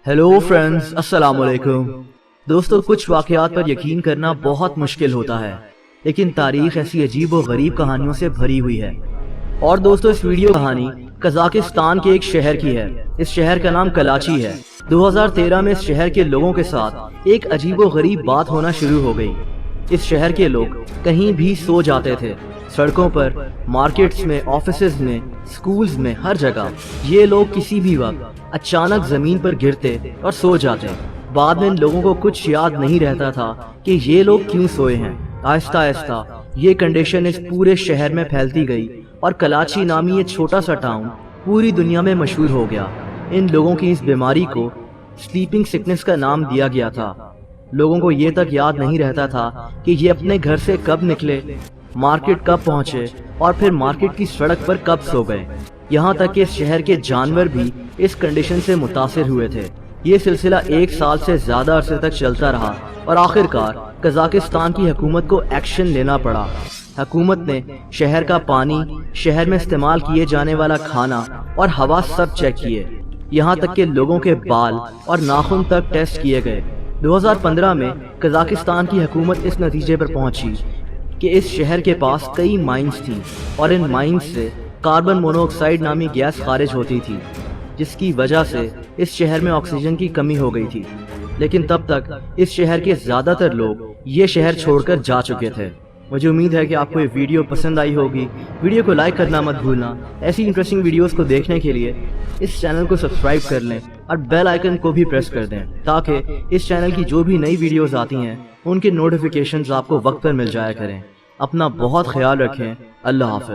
Hello friends, السلام علیکم دوستو، کچھ واقعات پر یقین کرنا بہت مشکل ہوتا ہے، لیکن تاریخ ایسی عجیب و غریب کہانیوں سے بھری ہوئی ہے۔ اور دوستو، اس ویڈیو کہانی قزاقستان کے ایک شہر کی ہے۔ اس شہر کا نام کلاچی ہے۔ 2013 میں اس شہر کے لوگوں کے ساتھ ایک عجیب و غریب بات ہونا شروع ہو گئی۔ اس شہر کے لوگ کہیں بھی سو جاتے تھے، سڑکوں پر، مارکیٹس میں، آفیسز میں، سکولز میں، ہر جگہ۔ یہ لوگ کسی بھی وقت اچانک زمین پر گرتے اور سو جاتے۔ بعد میں ان لوگوں کو کچھ یاد نہیں رہتا تھا کہ یہ لوگ کیوں سوئے ہیں۔ آہستہ آہستہ یہ کنڈیشن اس پورے شہر میں پھیلتی گئی اور کلاچی نامی یہ چھوٹا سا ٹاؤن پوری دنیا میں مشہور ہو گیا۔ ان لوگوں کی اس بیماری کو سلیپنگ سکنس کا نام دیا گیا تھا۔ لوگوں کو یہ تک یاد نہیں رہتا تھا کہ یہ اپنے گھر سے کب نکلے، مارکیٹ کب پہنچے اور پھر مارکیٹ کی سڑک پر کب سو گئے۔ یہاں تک کہ اس شہر کے جانور بھی اس کنڈیشن سے متاثر ہوئے تھے۔ یہ سلسلہ 1 سال سے زیادہ عرصے تک چلتا رہا اور آخر کار قزاقستان کی حکومت کو ایکشن لینا پڑا۔ حکومت نے شہر کا پانی، شہر میں استعمال کیے جانے والا کھانا اور ہوا سب چیک کیے، یہاں تک کہ لوگوں کے بال اور ناخن تک ٹیسٹ کیے گئے۔ 2015 میں قزاقستان کی حکومت اس نتیجے پر پہنچی کہ اس شہر کے پاس کئی مائنز تھیں اور ان مائنز سے کاربن مونو آکسائیڈ نامی گیس خارج ہوتی تھی، جس کی وجہ سے اس شہر میں آکسیجن کی کمی ہو گئی تھی۔ لیکن تب تک اس شہر کے زیادہ تر لوگ یہ شہر چھوڑ کر جا چکے تھے۔ مجھے امید ہے کہ آپ کو یہ ویڈیو پسند آئی ہوگی۔ ویڈیو کو لائک کرنا مت بھولنا۔ ایسی انٹرسٹنگ ویڈیوز کو دیکھنے کے لیے اس چینل کو سبسکرائب کر لیں اور بیل آئیکن کو بھی پریس کر دیں تاکہ اس چینل کی جو بھی نئی ویڈیوز آتی ہیں ان کے نوٹیفیکیشنز آپ کو وقت پر مل جایا کریں۔ اپنا بہت خیال رکھیں۔ اللہ حافظ۔